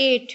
8।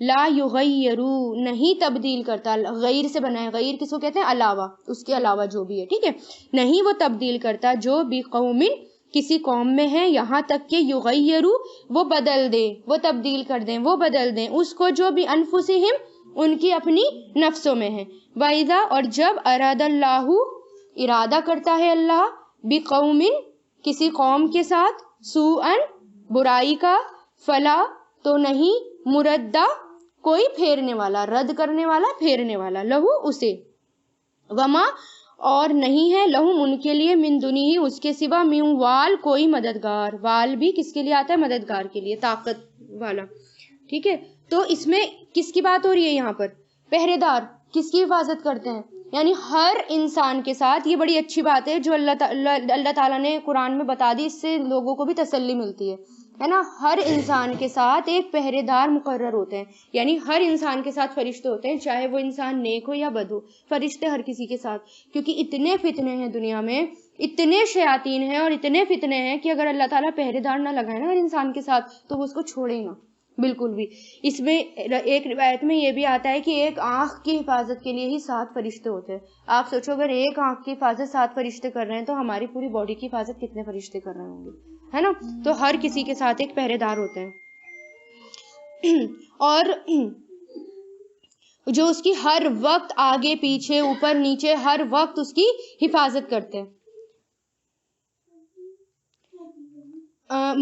لا یغیرو نہیں تبدیل کرتا، غیر سے بنا ہے، غیر کس کو کہتے ہیں؟ علاوہ، اس کے علاوہ جو بھی ہے، ٹھیک ہے، نہیں وہ تبدیل کرتا جو بھی قوم کسی قوم میں ہے، یہاں تک کہ یغیرو وہ بدل دیں، وہ تبدیل کر دیں، وہ بدل دیں اس کو جو بھی انفسہم ان کی اپنی نفسوں میں ہے۔ وَإِذَا اور جب اراد اللہ ارادہ کرتا ہے اللہ بقوم کسی قوم کے ساتھ سوءً برائی کا فلا تو نہیں مردہ کوئی پھیرنے والا، رد کرنے والا، پھیرنے والا، لہو اسے، وما اور نہیں ہے لہم ان کے لیے من دونہ اس کے سوا من وال کوئی مددگار، وال بھی کس کے لیے آتا ہے؟ مددگار کے لیے، طاقت والا، ٹھیک ہے۔ تو اس میں کس کی بات ہو رہی ہے یہاں پر؟ پہرے دار کس کی حفاظت کرتے ہیں؟ یعنی ہر انسان کے ساتھ، یہ بڑی اچھی بات ہے جو اللہ تعالیٰ نے قرآن میں بتا دی، اس سے لوگوں کو بھی تسلی ملتی ہے نا۔ ہر انسان کے ساتھ ایک پہرے دار مقرر ہوتے ہیں، یعنی ہر انسان کے ساتھ فرشتے ہوتے ہیں، چاہے وہ انسان نیک ہو یا بد ہو، فرشتے ہر کسی کے ساتھ، کیونکہ اتنے فتنے ہیں دنیا میں، اتنے شیاطین ہیں اور اتنے فتنے ہیں کہ اگر اللہ تعالیٰ پہرے دار نہ لگائے نا ہر انسان کے ساتھ تو وہ اس کو چھوڑے گا بالکل بھی۔ اس میں ایک روایت میں یہ بھی آتا ہے کہ ایک آنکھ کی حفاظت کے لیے ہی 7 فرشتے ہوتے ہیں۔ آپ سوچو اگر ایک آنکھ کی حفاظت 7 فرشتے کر رہے ہیں تو ہماری پوری باڈی کی حفاظت کتنے فرشتے کر رہے ہوں گے، ہے نا۔ تو ہر کسی کے ساتھ ایک پہرے دار ہوتے ہیں اور جو اس کی ہر وقت آگے پیچھے اوپر نیچے ہر وقت اس کی حفاظت کرتے ہیں۔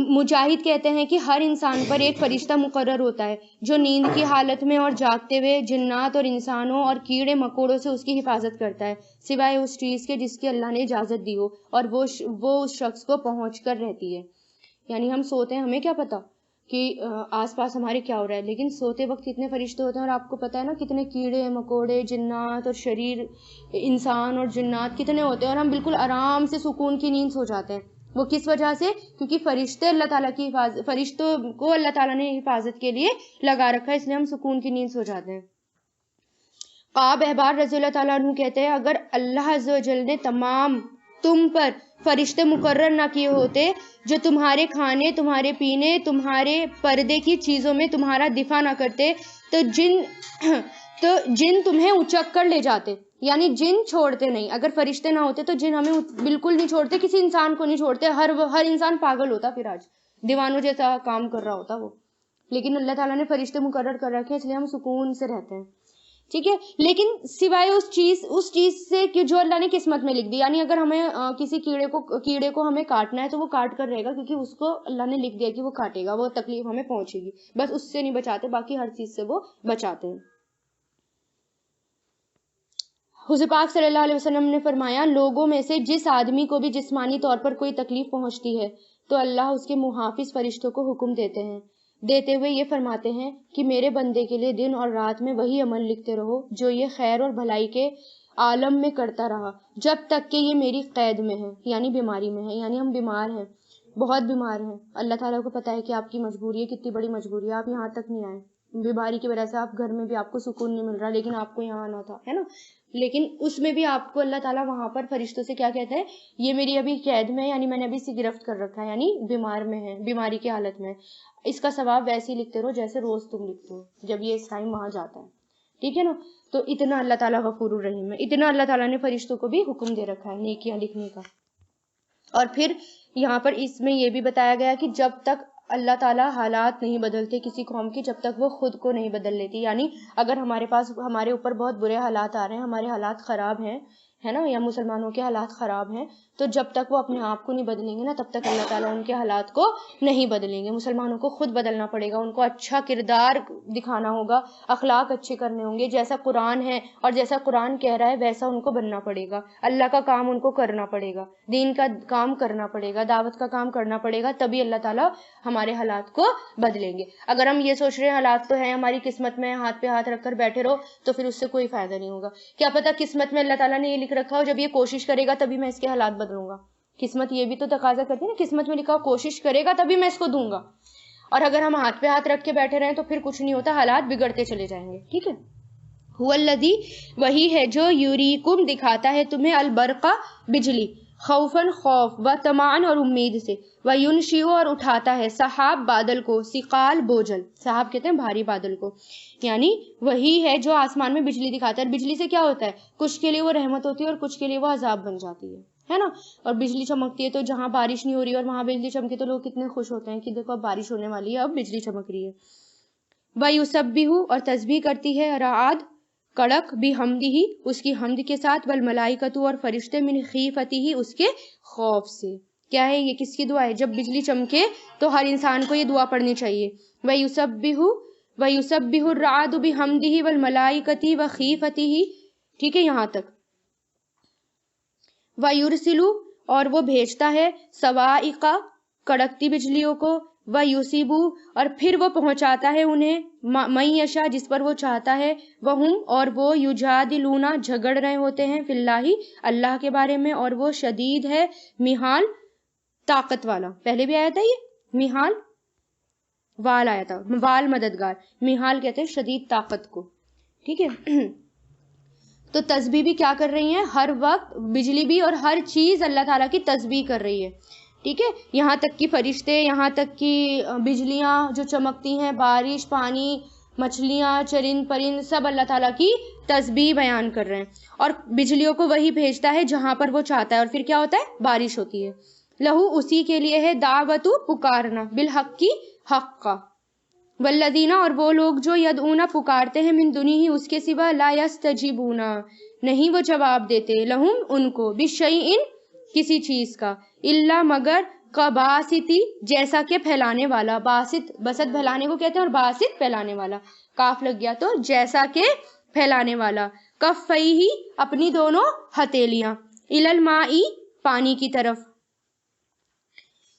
مجاہد کہتے ہیں کہ ہر انسان پر ایک فرشتہ مقرر ہوتا ہے جو نیند کی حالت میں اور جاگتے ہوئے جنات اور انسانوں اور کیڑے مکوڑوں سے اس کی حفاظت کرتا ہے، سوائے اس چیز کے جس کی اللہ نے اجازت دی ہو اور وہ اس شخص کو پہنچ کر رہتی ہے۔ یعنی ہم سوتے ہیں، ہمیں کیا پتا کہ آس پاس ہمارے کیا ہو رہا ہے، لیکن سوتے وقت کتنے فرشتے ہوتے ہیں اور آپ کو پتا ہے نا کتنے کیڑے مکوڑے جنات اور شریر انسان اور جنات کتنے ہوتے ہیں، اور ہم بالکل آرام سے سکون کی نیند سو جاتے ہیں۔ وہ کس وجہ سے؟ کیونکہ فرشتے اللہ تعالیٰ کی فرشتوں کو اللہ تعالیٰ نے حفاظت کے لیے لگا رکھا ہے، اس لیے ہم سکون کی نیند سو جاتے ہیں۔ قاب احبار رضی اللہ تعالیٰ عنہ کہتے ہیں اگر اللہ عز و جل نے تم پر فرشتے مقرر نہ کیے ہوتے جو تمہارے کھانے، تمہارے پینے، تمہارے پردے کی چیزوں میں تمہارا دفاع نہ کرتے تو جن تمہیں اچک کر لے جاتے، یعنی جن چھوڑتے نہیں۔ اگر فرشتے نہ ہوتے تو جن ہمیں بالکل نہیں چھوڑتے، کسی انسان کو نہیں چھوڑتے، ہر انسان پاگل ہوتا، پھر آج دیوانوں جیسا کام کر رہا ہوتا وہ، لیکن اللہ تعالیٰ نے فرشتے مقرر کر رکھے اس لیے ہم سکون سے رہتے ہیں، ٹھیک ہے۔ لیکن سوائے اس چیز سے کہ جو اللہ نے قسمت میں لکھ دی، یعنی اگر ہمیں کسی کیڑے کو ہمیں کاٹنا ہے تو وہ کاٹ کر رہے گا، کیونکہ اس کو اللہ نے لکھ دیا کہ وہ کاٹے گا، وہ تکلیف ہمیں پہنچے گی، بس اس سے نہیں بچاتے، باقی ہر چیز سے وہ بچاتے ہیں۔ حضور پاک صلی اللہ علیہ وسلم نے فرمایا لوگوں میں سے جس آدمی کو بھی جسمانی طور پر کوئی تکلیف پہنچتی ہے تو اللہ اس کے محافظ فرشتوں کو حکم دیتے ہوئے یہ فرماتے ہیں کہ میرے بندے کے لیے دن اور رات میں وہی عمل لکھتے رہو جو یہ خیر اور بھلائی کے عالم میں کرتا رہا جب تک کہ یہ میری قید میں ہے، یعنی بیماری میں ہے، یعنی ہم بیمار ہیں، بہت بیمار ہیں، اللہ تعالیٰ کو پتا ہے کہ آپ کی مجبوری ہے، کتنی بڑی مجبوری ہے، آپ یہاں تک نہیں آئے، بیماری کی وجہ سے آپ گھر میں بھی آپ کو سکون نہیں مل رہا، لیکن آپ کو یہاں آنا تھا، ہے نا، لیکن اس میں بھی آپ کو اللہ تعالیٰ وہاں پر فرشتوں سے کیا کہتا ہے، یہ میری ابھی قید میں ہے، یعنی میں نے ابھی سے گرفت کر رکھا ہے، یعنی بیمار میں ہے، بیماری کی حالت میں، اس کا ثواب ویسے ہی لکھتے رہو جیسے روز تم لکھتے ہو جب یہ اس ٹائم وہاں جاتا ہے، ٹھیک ہے نا۔ تو اتنا اللہ تعالیٰ غفور الرحیم ہے، اتنا اللہ تعالیٰ نے فرشتوں کو بھی حکم دے رکھا ہے نیکیاں لکھنے کا۔ اور پھر یہاں پر اس میں یہ بھی بتایا گیا کہ جب تک اللہ تعالیٰ حالات نہیں بدلتے کسی قوم کی، جب تک وہ خود کو نہیں بدل لیتی، یعنی اگر ہمارے اوپر بہت برے حالات آ رہے ہیں، ہمارے حالات خراب ہیں، ہے نا، یا مسلمانوں کے حالات خراب ہیں، تو جب تک وہ اپنے آپ کو نہیں بدلیں گے نا تب تک اللہ تعالیٰ ان کے حالات کو نہیں بدلیں گے۔ مسلمانوں کو خود بدلنا پڑے گا، ان کو اچھا کردار دکھانا ہوگا، اخلاق اچھے کرنے ہوں گے، جیسا قرآن ہے اور جیسا قرآن کہہ رہا ہے ویسا ان کو بننا پڑے گا، اللہ کا کام ان کو کرنا پڑے گا، دین کا کام کرنا پڑے گا، دعوت کا کام کرنا پڑے گا، تبھی اللہ تعالیٰ ہمارے حالات کو بدلیں گے۔ اگر ہم یہ سوچ رہے ہیں حالات تو ہیں ہماری قسمت میں، ہاتھ پہ ہاتھ رکھ کر بیٹھے رہو، تو پھر اس سے کوئی فائدہ نہیں ہوگا۔ کیا پتا قسمت میں اللہ تعالیٰ نے یہ لکھ رکھا ہو جب یہ کوشش کرے گا تبھی میں اس کے حالات بدلوں گا، قسمت یہ بھی تو تقاضا کرتی ہے نا، قسمت میں لکھا ہو کوشش کرے گا تبھی میں اس کو دوں گا، اور اگر ہم ہاتھ پہ ہاتھ رکھ کے بیٹھے رہیں تو پھر کچھ نہیں ہوتا، حالات بگڑتے چلے جائیں گے، ٹھیک ہے۔ هو الذی وہی ہے جو یریکم دکھاتا ہے تمہیں البرقہ بجلی، خوفن خوف و طمعن اور امید سے، و ینشئ اور اٹھاتا ہے سحاب بادل کو، ثقال بوجھل، سحاب کہتے ہیں بھاری بادل کو، یعنی وہی ہے جو آسمان میں بجلی دکھاتا ہے۔ بجلی سے کیا ہوتا ہے، کچھ کے لیے وہ رحمت ہوتی ہے اور کچھ کے لیے وہ عذاب بن جاتی ہے نا۔ اور بجلی چمکتی ہے تو جہاں بارش نہیں ہو رہی ہے اور وہاں بجلی چمکے تو لوگ کتنے خوش ہوتے ہیں کہ دیکھو اب بارش ہونے والی ہے، اب بجلی چمک رہی ہے۔ وَيُسَبِّحُ اور تسبیح کرتی ہے رعد کڑک بِحَمْدِهِ اس کی حمد کے ساتھ، والملائکۃ اور فرشتے من خیفتہ اس کے خوف سے۔ کیا ہے یہ، کس کی دعا ہے؟ جب بجلی چمکے تو ہر انسان کو یہ دعا پڑھنی چاہیے، وَيُسَبِّحُ الرَّعْدُ بِحَمْدِهِ وَالْمَلَائِكَةُ وَخِیفَتِهِ، ٹھیک ہے یہاں تک۔ وَيُرْسِلُ اور وہ بھیجتا ہے صواعق کڑکتی بجلیوں کو، وَيُصِيبُ اور پھر وہ پہنچاتا ہے انہیں من یشاء جس پر وہ چاہتا ہے، وَهُمْ اور وہ یجادلون جھگڑ رہے ہوتے ہیں فی اللہ اللہ کے بارے میں، اور وہ شدید ہے محال طاقت والا۔ پہلے بھی آیا تھا یہ محال، وال آیا تھا، وال مددگار، محال کہتے ہیں شدید طاقت کو، ٹھیک ہے۔ تو تسبیح بھی کیا کر رہی ہیں ہر وقت، بجلی بھی اور ہر چیز اللہ تعالیٰ کی تسبیح کر رہی ہے، ٹھیک ہے۔ یہاں تک کہ فرشتے، یہاں تک کہ بجلیاں جو چمکتی ہیں، بارش، پانی، مچھلیاں، چرند پرند، سب اللہ تعالیٰ کی تسبیح بیان کر رہے ہیں۔ اور بجلیوں کو وہی بھیجتا ہے جہاں پر وہ چاہتا ہے، اور پھر کیا ہوتا ہے، بارش ہوتی ہے۔ لہو اسی کے لیے ہے دعوت پکارنا، بالحق کی حق کا، والذین اور وہ لوگ جو یدعون پکارتے ہیں من دونہ اس کے سوا، لا یستجیبون نہیں وہ جواب دیتے، لہم ان کو، بشیء کسی چیز کا، الا مگر کباسطی جیسا کہ پھیلانے والا، باسط بسط پھیلانے کو کہتے ہیں اور باسط پھیلانے والا، کاف لگ گیا تو جیسا کہ پھیلانے والا، کفیہ اپنی دونوں ہتھیلیاں، الی الماء پانی کی طرف،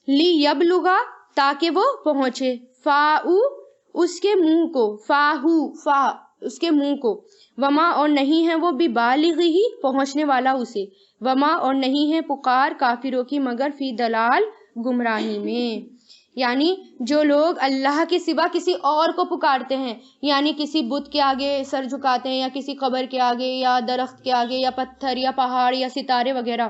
لیبلغ تاکہ وہ پہنچے، فاؤ اس کے منہ کو، فاہو فا اس کے منہ کو، وما اور نہیں ہے وہ ببالغہ پہنچنے والا اسے، وما اور نہیں ہے پکار کافروں کی مگر فی دلال گمراہی میں، یعنی جو لوگ اللہ کے سوا کسی اور کو پکارتے ہیں، یعنی کسی بت کے آگے سر جھکاتے ہیں، یا کسی قبر کے آگے، یا درخت کے آگے، یا پتھر یا پہاڑ یا ستارے وغیرہ،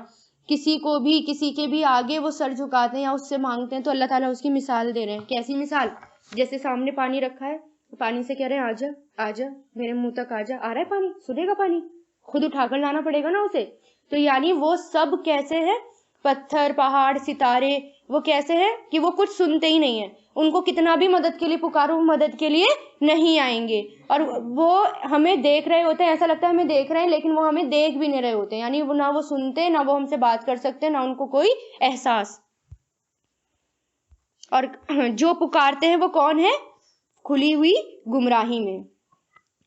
کسی کو بھی کسی کے بھی آگے وہ سر جھکاتے ہیں یا اس سے مانگتے ہیں، تو اللہ تعالیٰ اس کی مثال دے رہے ہیں۔ کیسی مثال؟ جیسے سامنے پانی رکھا ہے، پانی سے کہہ رہے ہیں آجا آجا میرے منہ تک آجا، آ رہا ہے پانی، سنے گا پانی، خود اٹھا کر لانا پڑے گا نا اسے، تو یعنی وہ سب کیسے ہیں، پتھر، پہاڑ، ستارے، وہ کیسے ہیں کہ وہ کچھ سنتے ہی نہیں ہیں، ان کو کتنا بھی مدد کے لیے پکارو مدد کے لیے نہیں آئیں گے، اور وہ ہمیں دیکھ رہے ہوتے ہیں، ایسا لگتا ہے ہمیں دیکھ رہے ہیں لیکن وہ ہمیں دیکھ بھی نہیں رہے ہوتے، یعنی نہ وہ سنتے، نہ وہ ہم سے بات کر سکتے، نہ ان کو کوئی احساس۔ اور جو پکارتے ہیں وہ کون ہے؟ کھلی ہوئی گمراہی میں۔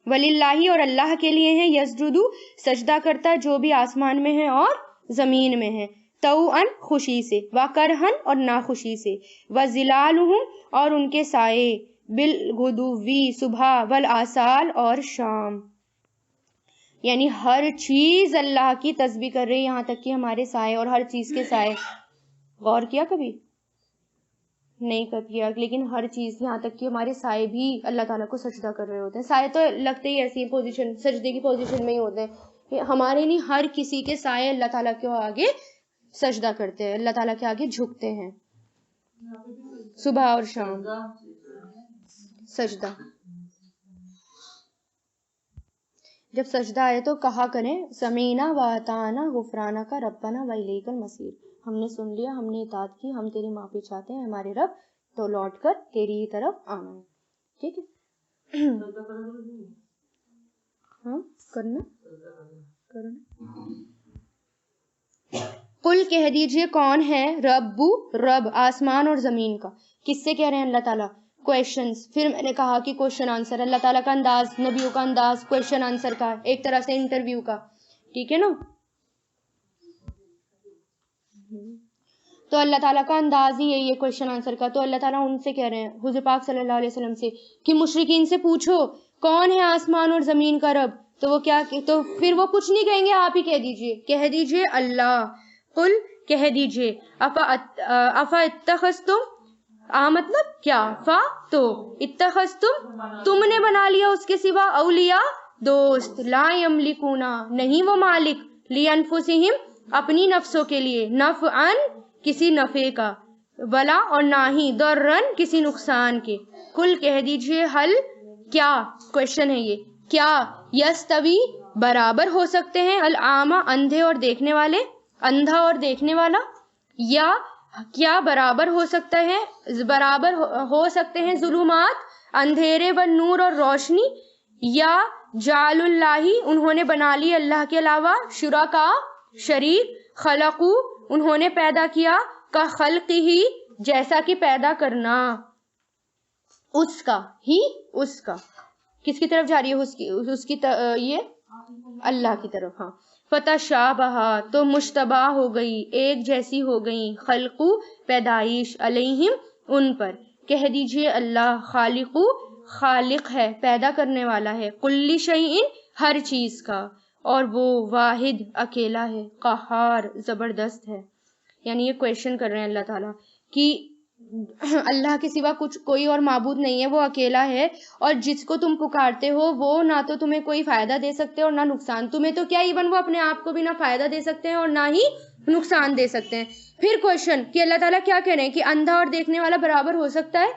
وَلِلَّهِ اور اللہ کے لیے ہے، یسجدو سجدہ کرتا جو بھی آسمان میں ہے اور زمین میں ہے، طوعاً خوشی سے، وَکرہاً اور ناخوشی سے، وَظِلَالُهُمْ اور ان کے سائے، بالغدوی صبح، والآصال اور شام، یعنی ہر چیز اللہ کی تسبیح کر رہی ہے، یہاں تک کہ ہمارے سائے اور ہر چیز کے سائے۔ غور کیا کبھی؟ نہیں کیا، لیکن ہر چیز یہاں تک کہ ہمارے سائے بھی اللہ تعالیٰ کو سجدہ کر رہے ہوتے ہیں۔ سائے تو لگتے ہی ایسی پوزیشن، سجدے کی پوزیشن میں ہی ہوتے ہیں، ہمارے نہیں ہر کسی کے سائے اللہ تعالیٰ کے آگے سجدہ کرتے ہیں، اللہ تعالیٰ کے آگے جھکتے ہیں، صبح اور شام سجدہ۔ جب سجدہ آئے تو کہا کریں سمینا واطعنا غفرانک ربنا والیک المصیر، ہم نے سن لیا، ہم نے اطاعت کی، ہم تیری معافی چاہتے ہیں ہمارے رب، تو لوٹ کر تیری ہی طرف آنا ہے، ٹھیک ہے۔ ہاں کرنا قل کہہ دیجئے کون ہے رب آسمان اور زمین کا، کس سے کہہ رہے ہیں اللہ تعالیٰ؟ کویشچنز، پھر میں نے کہا کہ کویشچن آنسر، اللہ تعالیٰ کا انداز، نبیوں کا انداز کویشچن آنسر کا، ایک طرح سے انٹرویو کا، ٹھیک ہے نا۔ تو اللہ تعالیٰ کا انداز ہی یہی ہے کویشچن آنسر کا، تو اللہ تعالیٰ ان سے کہہ رہے ہیں حضور پاک صلی اللہ علیہ وسلم سے کہ مشرکین سے پوچھو کون ہے آسمان اور زمین کا رب، تو وہ کیا، تو پھر وہ کچھ نہیں کہیں گے، آپ ہی کہہ دیجئے اللہ، قل کہہ دیجئے افا اتخذتم، مطلب کیا، فا تو، اتخذتم تم نے بنا لیا اس کے سوا، اولیاء دوست، لا یملکونا نہیں وہ مالک، لانفسہم اپنی نفسوں کے لیے، نفعن کسی نفع کا، ولا اور نہ ہی ضررن کسی نقصان کے، قل کہہ دیجئے، حل کیا، کوشچن ہے یہ، کیا یستوی برابر ہو سکتے ہیں، الاعمی اندھے اور دیکھنے والے، اندھا اور دیکھنے والا، یا کیا برابر ہو سکتا ہے، برابر ہو سکتے ہیں ظلمات اندھیرے و نور اور روشنی، یا جعل اللہ انہوں نے بنا لی اللہ کے علاوہ، شرکا شریک، خلقو انہوں نے پیدا کیا، کا خلق ہی جیسا کہ پیدا کرنا، اس کا ہی، اس کا کس کی طرف جا رہی ہے، اس کی یہ اللہ کی طرف، ہاں، فتشابہ تو مشتبہ ہو گئی، ایک جیسی ہو گئی، خلقو پیدائش، علیہم ان پر، کہہ دیجئے اللہ خالقو خالق ہے، پیدا کرنے والا ہے، کل شیء ہر چیز کا، اور وہ واحد اکیلا ہے، قہار زبردست ہے۔ یعنی یہ کویشچن کر رہے ہیں اللہ تعالیٰ کہ اللہ کے سوا کچھ کوئی اور معبود نہیں ہے، وہ اکیلا ہے، اور جس کو تم پکارتے ہو وہ نہ تو تمہیں کوئی فائدہ دے سکتے اور نہ نقصان، تمہیں تو کیا ایون وہ اپنے آپ کو بھی نہ فائدہ دے سکتے ہیں اور نہ ہی نقصان دے سکتے ہیں۔ پھر کویشچن کہ اللہ تعالیٰ کیا کہہ رہے ہیں کہ اندھا اور دیکھنے والا برابر ہو سکتا ہے،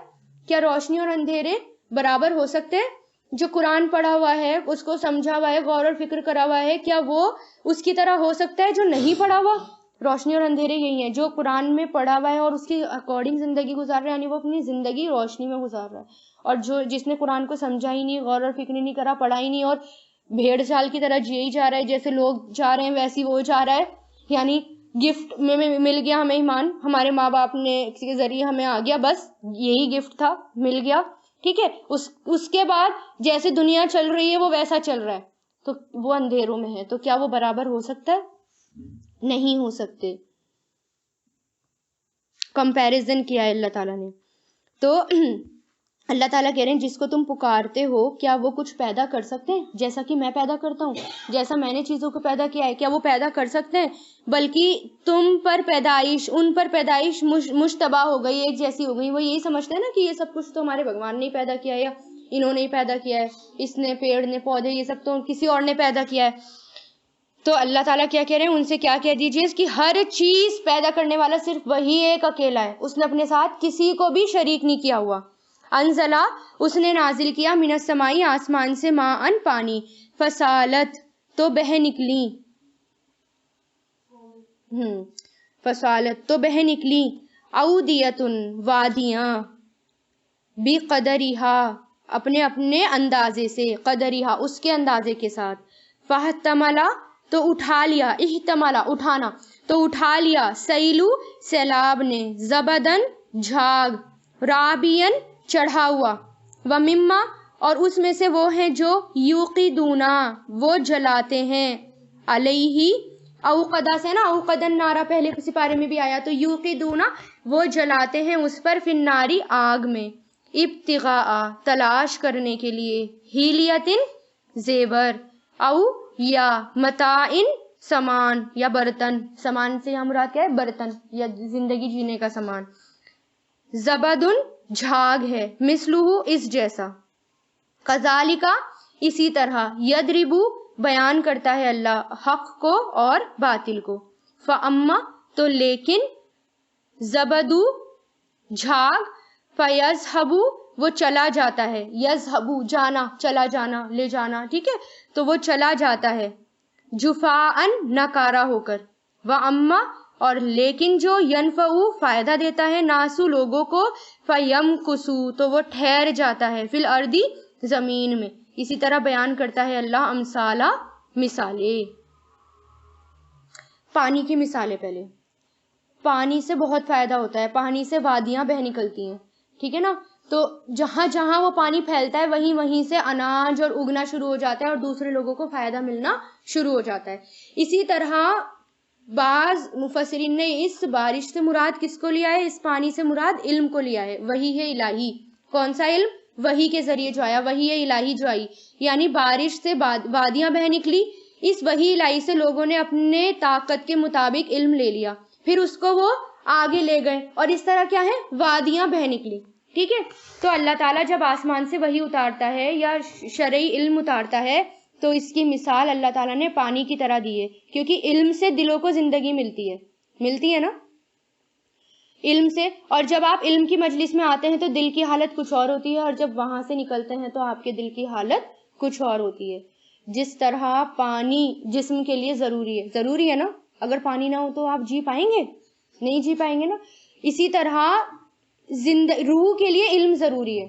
کیا روشنی اور اندھیرے برابر ہو سکتے ہیں؟ جو قرآن پڑھا ہوا ہے، اس کو سمجھا ہوا ہے، غور اور فکر کرا ہوا ہے، کیا وہ اس کی طرح ہو سکتا ہے جو نہیں پڑھا ہوا؟ روشنی اور اندھیرے یہی ہیں، جو قرآن میں پڑھا ہوا ہے اور اس کے اکارڈنگ زندگی گزار رہا ہے، یعنی وہ اپنی زندگی روشنی میں گزار رہا ہے، اور جس نے قرآن کو سمجھا ہی نہیں، غور اور فکر نہیں کرا، پڑھا ہی نہیں، اور بھیڑ چال کی طرح جیے ہی جا رہا ہے، جیسے لوگ جا رہے ہیں ویسی وہ جا رہا ہے، یعنی گفٹ میں مل گیا ہمیں ایمان، ہمارے ماں باپ نے کسی کے ذریعے ہمیں آ گیا، بس یہی گفٹ تھا، مل گیا، ٹھیک ہے، اس کے بعد جیسے دنیا چل رہی ہے وہ ویسا چل رہا ہے، تو وہ اندھیروں میں ہے، تو کیا وہ برابر ہو سکتا ہے؟ نہیں ہو سکتے۔ کمپیریزن کیا ہے اللہ تعالیٰ نے، تو اللہ تعالیٰ کہہ رہے ہیں جس کو تم پکارتے ہو کیا وہ کچھ پیدا کر سکتے ہیں جیسا کہ میں پیدا کرتا ہوں، جیسا میں نے چیزوں کو پیدا کیا ہے، کیا وہ پیدا کر سکتے ہیں؟ بلکہ تم پر پیدائش، ان پر پیدائش مشتبہ ہو گئی، ایک جیسی ہو گئی، وہ یہی سمجھتے ہیں نا کہ یہ سب کچھ تو ہمارے بھگوان نے پیدا کیا ہے، یا انہوں نے ہی پیدا کیا ہے، اس نے پیڑ نے پودے یہ سب تو کسی اور نے پیدا کیا ہے۔ تو اللہ تعالیٰ کیا کہہ رہے ہیں ان سے، کیا کہہ دیجیے کہ ہر چیز پیدا کرنے والا صرف وہی ایک اکیلا ہے، اس نے اپنے ساتھ کسی کو بھی شریک نہیں کیا ہوا۔ انزلہ اس نے نازل کیا، من السمائی آسمان سے، ماءً پانی، فسالت تو بہہ نکلی، فسالت تو بہہ نکلی، اودیتن وادیاں، بقدرہا اپنے اپنے اندازے سے، قدرہا اس کے اندازے کے ساتھ، فاحتملا تو اٹھا لیا، احتملا اٹھانا، تو اٹھا لیا، سیلو سیلاب نے، زبدن جھاگ، رابین چڑھا ہوا، ومما اور اس میں سے وہ ہیں جو یوقدونا وہ جلاتے ہیں، علیہ اوقدہ سے نا، اوقدن نارا پہلے کسی پارے میں بھی آیا، تو یوقدونا وہ جلاتے ہیں اس پر، فی الناری آگ میں، ابتغاء تلاش کرنے کے لیے، ہیلیتن زیور، او یا متاعن سامان یا برتن، سامان سے یہاں مراد کیا ہے؟ برتن یا زندگی جینے کا سامان، زبدن جھاگ ہے، مثلہ اس جیسا، کذالک اسی طرح، یضرب بیان کرتا ہے اللہ حق کو اور باطل کو، فاما تو لیکن، زبدو جھاگ، فیذہب وہ چلا جاتا ہے، یذہب جانا، چلا جانا، لے جانا، ٹھیک ہے، تو وہ چلا جاتا ہے، جفاءً ناکارہ ہو کر، واما اور لیکن جو، ینفعو فائدہ دیتا ہے، ناسو لوگوں کو، فیمکثو تو وہ ٹھہر جاتا ہے، فی الارض زمین میں۔ اسی طرح بیان کرتا ہے اللہ امثالہ مثالیں، پانی کی مثالیں، پہلے پانی سے بہت فائدہ ہوتا ہے، پانی سے وادیاں بہہ نکلتی ہیں، ٹھیک ہے نا، تو جہاں جہاں وہ پانی پھیلتا ہے وہیں سے اناج اور اگنا شروع ہو جاتا ہے اور دوسرے لوگوں کو فائدہ ملنا شروع ہو جاتا ہے۔ اسی طرح بعض مفسرین نے اس بارش سے مراد کس کو لیا ہے؟ اس پانی سے مراد علم کو لیا ہے، وحی ہے الہی۔ کون سا علم؟ وحی کے ذریعے جو آیا، وحی الہی جو آئی، یعنی بارش سے وادیاں بہہ نکلی، اس وحی الہی سے لوگوں نے اپنے طاقت کے مطابق علم لے لیا، پھر اس کو وہ آگے لے گئے، اور اس طرح کیا ہے؟ وادیاں بہہ نکلی، ٹھیک ہے۔ تو اللہ تعالیٰ جب آسمان سے وحی اتارتا ہے یا شرعی علم اتارتا ہے تو اس کی مثال اللہ تعالیٰ نے پانی کی طرح دی ہے، کیونکہ علم سے دلوں کو زندگی ملتی ہے نا، علم سے. اور جب آپ علم کی مجلس میں آتے ہیں تو دل کی حالت کچھ اور ہوتی ہے، اور جب وہاں سے نکلتے ہیں تو آپ کے دل کی حالت کچھ اور ہوتی ہے. جس طرح پانی جسم کے لیے ضروری ہے نا، اگر پانی نہ ہو تو آپ جی پائیں گے؟ نہیں جی پائیں گے نا. اسی طرح روح کے لیے علم ضروری ہے.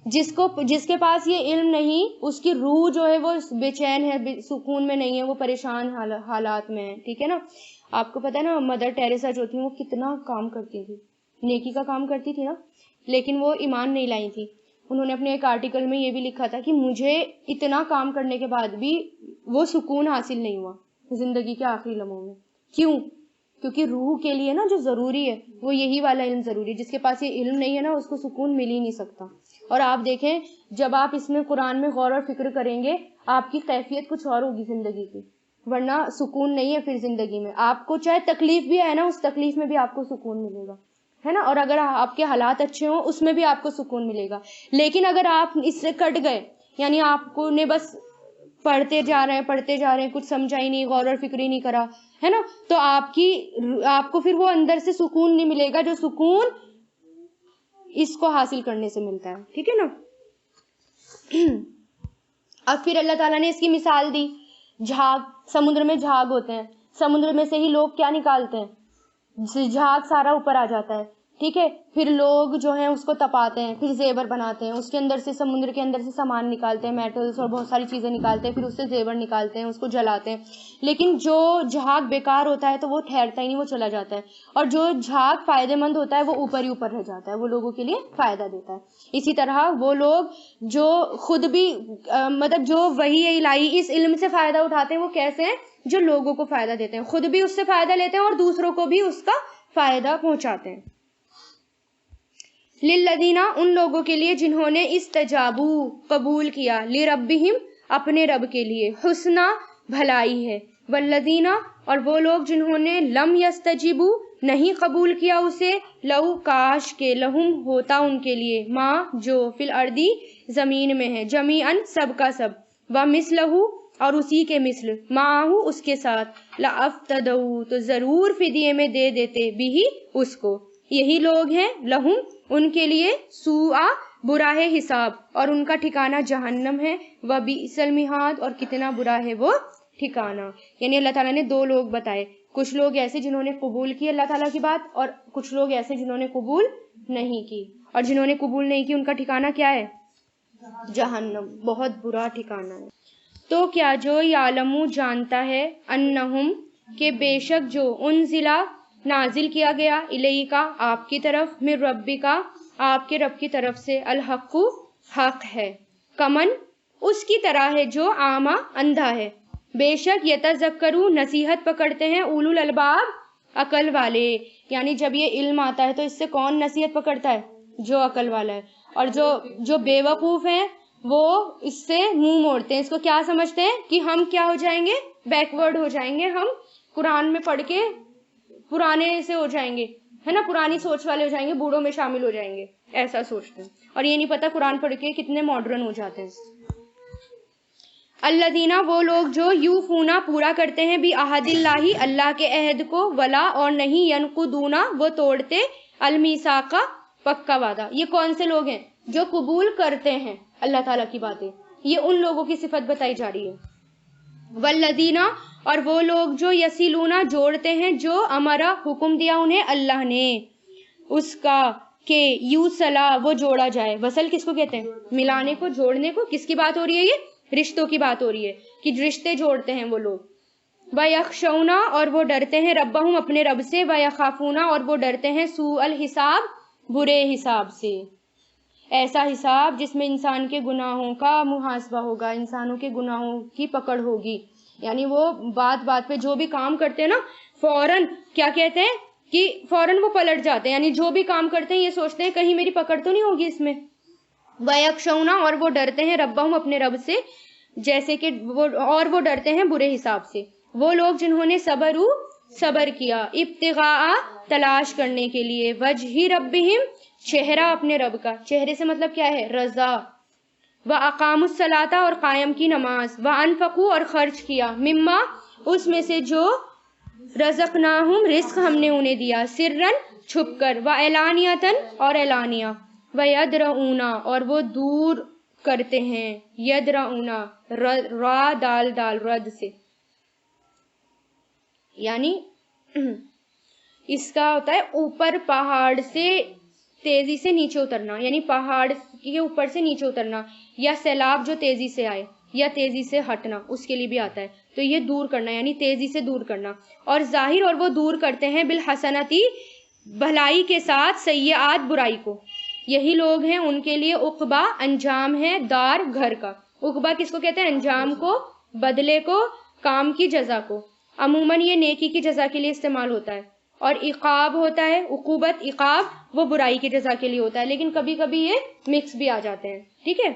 جس کے پاس یہ علم نہیں، اس کی روح جو ہے وہ بے چین ہے، سکون میں نہیں ہے، وہ پریشان حالات میں ہے. ٹھیک ہے نا. آپ کو پتا ہے نا مدر ٹیریسا جو تھی وہ کتنا کام کرتی تھی، نیکی کا کام کرتی تھی نا، لیکن وہ ایمان نہیں لائی تھی. انہوں نے اپنے ایک آرٹیکل میں یہ بھی لکھا تھا کہ مجھے اتنا کام کرنے کے بعد بھی وہ سکون حاصل نہیں ہوا زندگی کے آخری لمحوں میں. کیوں؟ کیونکہ روح کے لیے نا جو ضروری ہے وہ یہی والا علم ضروری ہے. جس کے پاس یہ علم نہیں ہے نا اس کو سکون مل ہی نہیں سکتا. اور آپ دیکھیں جب آپ اس میں قرآن میں غور اور فکر کریں گے آپ کی کیفیت کچھ اور ہوگی زندگی کی، ورنہ سکون نہیں ہے پھر زندگی میں. آپ کو چاہے تکلیف بھی ہے نا، اس تکلیف میں بھی آپ کو سکون ملے گا، ہے نا. اور اگر آپ کے حالات اچھے ہوں اس میں بھی آپ کو سکون ملے گا. لیکن اگر آپ اس سے کٹ گئے، یعنی آپ کو نے بس پڑھتے جا رہے ہیں، کچھ سمجھا ہی نہیں، غور اور فکر ہی نہیں کرا، ہے نا، تو آپ کو پھر وہ اندر سے سکون نہیں ملے گا جو سکون اس کو حاصل کرنے سے ملتا ہے. ٹھیک ہے نا. اب پھر اللہ تعالیٰ نے اس کی مثال دی. جھاگ، سمندر میں جھاگ ہوتے ہیں، سمندر میں سے ہی لوگ کیا نکالتے ہیں؟ جھاگ سارا اوپر آ جاتا ہے. ٹھیک ہے. پھر لوگ جو ہیں اس کو تپاتے ہیں، پھر زیور بناتے ہیں، اس کے اندر سے سمندر کے اندر سے سامان نکالتے ہیں، میٹلز اور بہت ساری چیزیں نکالتے ہیں، پھر اس سے زیور نکالتے ہیں، اس کو جلاتے ہیں. لیکن جو جھاگ بیکار ہوتا ہے تو وہ ٹھہرتا ہی نہیں، وہ چلا جاتا ہے. اور جو جھاگ فائدے مند ہوتا ہے وہ اوپر ہی اوپر رہ جاتا ہے، وہ لوگوں کے لیے فائدہ دیتا ہے. اسی طرح وہ لوگ جو خود بھی مطلب جو وحی الہی اس علم سے فائدہ اٹھاتے ہیں وہ کیسے ہیں؟ جو لوگوں کو فائدہ دیتے ہیں، خود بھی اس سے فائدہ لیتے ہیں اور دوسروں کو بھی اس کا فائدہ پہنچاتے ہیں. للذین، ان لوگوں کے لیے جنہوں نے استجابو، قبول کیا، لربہم، اپنے رب کے لیے، حسنا، بھلائی ہے. والذین، اور وہ لوگ جنہوں نے لم یستجیبو، نہیں قبول کیا اسے، لو، کاش کے، لہم، ہوتا ان کے لیے، ما، جو، فی الارضی، زمین میں ہے، جمیعاً، سب کا سب، ومثلہ، اور اسی کے مثل، معہ، اس کے ساتھ، لَأَفْتَدَوْا، تو ضرور فدیے میں دے دیتے، بھی، اس کو. یہی لوگ ہیں، لہم، ان کے لیے، سوء، برا ہے حساب، اور ان کا ٹھکانہ جہنم ہے، وبئس المہاد، اور کتنا برا ہے وہ ٹھکانہ. یعنی اللہ تعالیٰ نے دو لوگ بتائے، کچھ لوگ ایسے جنہوں نے قبول کی اللہ تعالیٰ کی بات، اور کچھ لوگ ایسے جنہوں نے قبول نہیں کی. اور جنہوں نے قبول نہیں کی ان کا ٹھکانہ کیا ہے؟ جہنم، بہت برا ٹھکانہ ہے. تو کیا جو یعلمو، جانتا ہے، انہم، کہ بے شک جو، انزلہ، نازل کیا گیا، الیکا، آپ کی طرف، من ربکا، آپ کے رب کی طرف سے، الحق، حق ہے، کمن، اس کی طرح ہے جو عامہ، اندھا ہے. بے شک یتذکروا، نصیحت پکڑتے ہیں، اولو الالباب، عقل والے. یعنی جب یہ علم آتا ہے تو اس سے کون نصیحت پکڑتا ہے؟ جو عقل والا ہے. اور جو بے وقوف ہیں وہ اس سے منہ موڑتے ہیں، اس کو کیا سمجھتے ہیں کہ ہم کیا ہو جائیں گے؟ بیکورڈ ہو جائیں گے، ہم قرآن میں پڑھ کے پرانے سے ہو جائیں گے، ہے نا، پرانی سوچ والے ہو جائیں گے، بوڑھوں میں شامل ہو جائیں گے، ایسا سوچتے ہیں. اور یہ نہیں پتا قرآن پڑھ کے کتنے ماڈرن ہو جاتے ہیں. الذین، وہ لوگ جو یوفونا، پورا کرتے ہیں، بعہد اللہ، اللہ کے عہد کو، ولا، اور نہیں، ینقضون، وہ توڑتے، المیثاق، پکا وعدہ. یہ کون سے لوگ ہیں؟ جو قبول کرتے ہیں اللہ تعالیٰ کی باتیں. یہ ان لوگوں کی صفت بتائی جا رہی ہے. والذین، اور وہ لوگ جو یصلون، جوڑتے ہیں، جو ہمارا حکم دیا انہیں اللہ نے، اس کا، کہ یوصلا، وہ جوڑا جائے. وصل کس کو کہتے ہیں؟ ملانے کو، جوڑنے کو. کس کی بات ہو رہی ہے؟ یہ رشتوں کی بات ہو رہی ہے کہ رشتے جوڑتے ہیں وہ لوگ. وَيَخْشَوْنَ، اور وہ ڈرتے ہیں، ربہم، اپنے رب سے، وَيَخَافُونَ، اور وہ ڈرتے ہیں، سوء الحساب، برے حساب سے. ایسا حساب جس میں انسان کے گناہوں کا محاسبہ ہوگا، انسانوں کے گناہوں کی پکڑ ہوگی. یعنی وہ بات بات پہ جو بھی کام کرتے ہیں نا، فوراً کیا کہتے ہیں کہ فوراً وہ پلٹ جاتے ہیں. یعنی جو بھی کام کرتے ہیں یہ سوچتے ہیں کہیں میری پکڑ تو نہیں ہوگی اس میں. وَيَخْشَوْنَ، اور وہ ڈرتے ہیں، ربہم، اپنے رب سے، جیسے کہ وہ ڈرتے ہیں برے حساب سے. وہ لوگ جنہوں نے صبر کیا، ابتغاء، تلاش کرنے کے لیے، وجہ ربہم، چہرہ اپنے رب کا. چہرے سے مطلب کیا ہے؟ رضا. وَأَقَامُوا الصَّلَاةَ اور قائم کی نماز، وَأَنفَقُوا اور خرچ کیا، مما اس میں سے جو رزقناہم رزق ہم نے انہیں دیا، سرًا چھپ کر، وَعَلانِیَةً اور اعلانیہ، وَيَدْرَؤُونَ اور وہ دور کرتے ہیں، یدرؤون را دال رد سے، یعنی اس کا ہوتا ہے اوپر پہاڑ سے تیزی سے نیچے اترنا، یعنی پہاڑ کے اوپر سے نیچے اترنا، یا سیلاب جو تیزی سے آئے یا تیزی سے ہٹنا، اس کے لیے بھی آتا ہے، تو یہ دور کرنا یعنی تیزی سے دور کرنا، اور ظاہر اور وہ دور کرتے ہیں بالحسنتی بھلائی کے ساتھ، سیئات برائی کو، یہی لوگ ہیں ان کے لیے عقبہ انجام ہے دار گھر کا۔ عقبہ کس کو کہتے ہیں؟ انجام کو، بدلے کو، کام کی جزا کو، عموماً یہ نیکی کی جزا کے لیے استعمال ہوتا ہے، اور عقاب ہوتا ہے، عقوبت، عقاب وہ برائی کی جزا کے لیے ہوتا ہے، لیکن کبھی کبھی یہ مکس بھی آ جاتے ہیں، ٹھیک ہے۔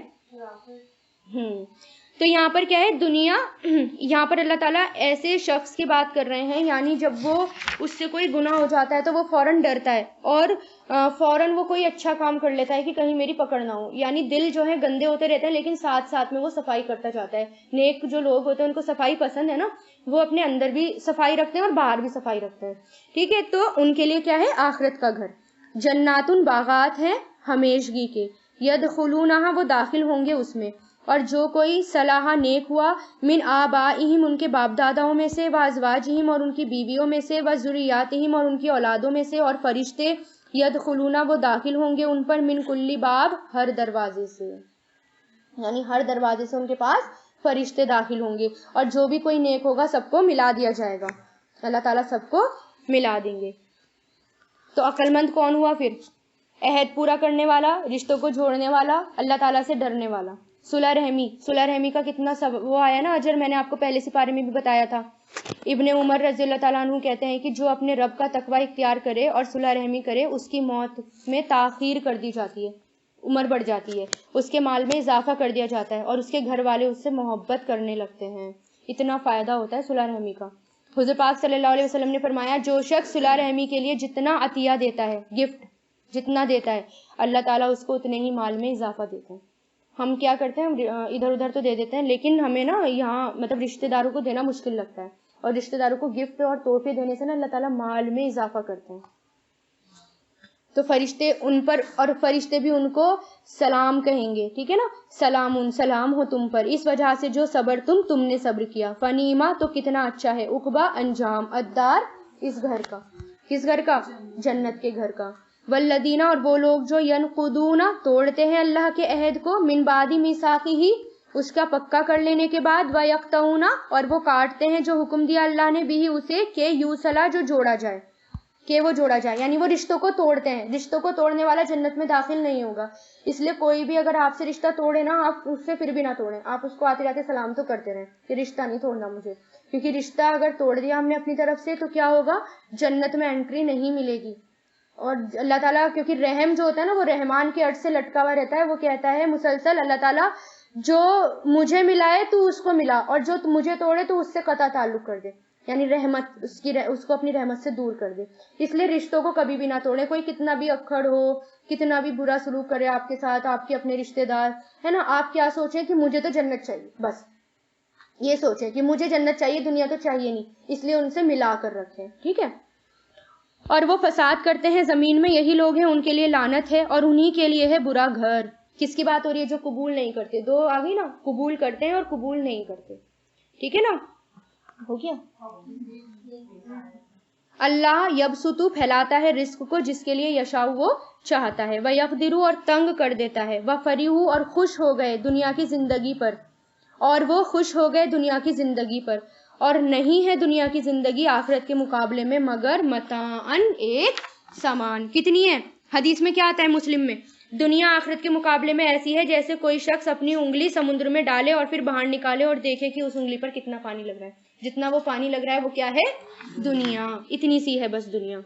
تو یہاں پر کیا ہے، دنیا، یہاں پر اللہ تعالیٰ ایسے شخص کی بات کر رہے ہیں، یعنی جب وہ اس سے کوئی گناہ ہو جاتا ہے تو وہ فوراً ڈرتا ہے اور فوراً وہ کوئی اچھا کام کر لیتا ہے کہ کہیں میری پکڑ نہ ہو، یعنی دل جو ہے گندے ہوتے رہتے ہیں لیکن ساتھ ساتھ میں وہ صفائی کرتا جاتا ہے۔ نیک جو لوگ ہوتے ہیں ان کو صفائی پسند ہے نا، وہ اپنے اندر بھی صفائی رکھتے ہیں اور باہر بھی صفائی رکھتے ہیں، ٹھیک ہے۔ تو ان کے لیے کیا ہے؟ آخرت کا گھر، جناتن باغات ہیں ہمیشگی کے، یدخلونہا وہ داخل ہوں گے اس میں، اور جو کوئی صلاح نیک ہوا، من آبائہم ان کے باپ داداؤں میں سے، و ازواجہم اور ان کی بیویوں میں سے، و ذریاتہم اور ان کی اولادوں میں سے، اور فرشتے یدخلون وہ داخل ہوں گے ان پر، من کل باب ہر دروازے سے، یعنی ہر دروازے سے ان کے پاس فرشتے داخل ہوں گے، اور جو بھی کوئی نیک ہوگا سب کو ملا دیا جائے گا، اللہ تعالیٰ سب کو ملا دیں گے۔ تو عقل مند کون ہوا پھر؟ عہد پورا کرنے والا، رشتوں کو جوڑنے والا، اللہ تعالیٰ سے ڈرنے والا، صلح رحمی۔ صلح رحمی کا کتنا وہ آیا نا اجر، میں نے آپ کو پہلے سپارے میں بھی بتایا تھا۔ ابن عمر رضی اللہ تعالیٰ عنہ کہتے ہیں کہ جو اپنے رب کا تقوی اختیار کرے اور صلح رحمی کرے، اس کی موت میں تاخیر کر دی جاتی ہے، عمر بڑھ جاتی ہے، اس کے مال میں اضافہ کر دیا جاتا ہے، اور اس کے گھر والے اس سے محبت کرنے لگتے ہیں۔ اتنا فائدہ ہوتا ہے صلح رحمی کا۔ حضور پاک صلی اللہ علیہ وسلم نے فرمایا، جو شخص صلح رحمی کے لیے جتنا عطیہ دیتا ہے، گفٹ جتنا دیتا ہے، اللہ تعالیٰ اس کو اتنے ہی مال میں اضافہ دیتا ہے۔ ہم کیا کرتے ہیں، ہم ادھر ادھر تو دے دیتے ہیں، لیکن ہمیں نا یہاں مطلب رشتہ داروں کو دینا مشکل لگتا ہے، اور رشتہ داروں کو گفٹ اور تحفے دینے سے نا اللہ تعالیٰ مال میں اضافہ کرتے ہیں۔ تو فرشتے ان پر، اور فرشتے بھی ان کو سلام کہیں گے، ٹھیک ہے نا، سلام ہو تم پر، اس وجہ سے جو صبر تم نے صبر کیا، فنیما تو کتنا اچھا ہے، عقبہ انجام، الدار اس گھر کا، کس گھر کا؟ جنت کے گھر کا۔ والذین اور وہ لوگ جو ینقضون توڑتے ہیں اللہ کے عہد کو، من بعد میثاقہ اس کا پکا کر لینے کے بعد، ویقطعون اور وہ کاٹتے ہیں جو حکم دیا اللہ نے بھی اسے، کہ یوصلا جو جوڑا جائے، کہ وہ جوڑا جائے، یعنی وہ رشتوں کو توڑتے ہیں۔ رشتوں کو توڑنے والا جنت میں داخل نہیں ہوگا، اس لیے کوئی بھی اگر آپ سے رشتہ توڑے نا، آپ اس سے پھر بھی نہ توڑیں، آپ اس کو آتے جاتے سلام تو کرتے رہیں کہ رشتہ نہیں توڑنا مجھے، کیونکہ رشتہ اگر توڑ دیا ہم نے اپنی طرف سے تو کیا ہوگا، جنت میں انٹری نہیں ملے گی۔ اور اللہ تعالیٰ کیونکہ رحم جو ہوتا ہے نا وہ رحمان کے اڑ سے لٹکا ہوا رہتا ہے، وہ کہتا ہے مسلسل، اللہ تعالیٰ جو مجھے ملائے تو اس کو ملا، اور جو مجھے توڑے تو اس سے قطع تعلق کر دے، یعنی رحمت اس کو اپنی رحمت سے دور کر دے۔ اس لیے رشتوں کو کبھی بھی نہ توڑے، کوئی کتنا بھی اکھڑ ہو، کتنا بھی برا سلوک کرے آپ کے ساتھ، آپ کے اپنے رشتہ دار ہے نا، آپ کیا سوچیں کہ مجھے تو جنت چاہیے، بس یہ سوچیں کہ مجھے جنت چاہیے، دنیا تو چاہیے نہیں، اس لیے ان سے ملا کر رکھیں، ٹھیک ہے۔ اور وہ فساد کرتے ہیں زمین میں، یہی لوگ ہیں ان کے لیے لعنت ہے، اور انہی کے لیے ہے برا گھر۔ کس کی بات ہو رہی ہے؟ جو قبول نہیں کرتے، دو آ گئی نا، قبول کرتے ہیں اور قبول نہیں کرتے، ٹھیک ہے نا، ہو گیا۔ اللہ یبسطو پھیلاتا ہے رزق کو جس کے لیے یشاء وہ چاہتا ہے، ویقدر اور تنگ کر دیتا ہے، وفریح اور خوش ہو گئے دنیا کی زندگی پر، اور وہ خوش ہو گئے دنیا کی زندگی پر، اور نہیں ہے دنیا کی زندگی آخرت کے مقابلے میں مگر متاعن ایک سامان۔ کتنی ہے؟ حدیث میں کیا آتا ہے مسلم میں، دنیا آخرت کے مقابلے میں ایسی ہے جیسے کوئی شخص اپنی انگلی سمندر میں ڈالے اور پھر باہر نکالے اور دیکھے کہ اس انگلی پر کتنا پانی لگ رہا ہے، جتنا وہ پانی لگ رہا ہے وہ کیا ہے؟ دنیا، اتنی سی ہے بس دنیا۔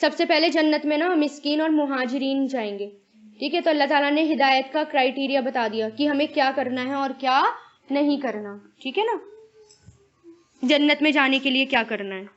سب سے پہلے جنت میں نا مسکین اور مہاجرین جائیں گے، ٹھیک ہے، تو اللہ تعالیٰ نے ہدایت کا کرائیٹیریا بتا دیا کہ ہمیں کیا کرنا ہے اور کیا نہیں کرنا، ٹھیک ہے نا، جنت میں جانے کے لیے کیا کرنا ہے۔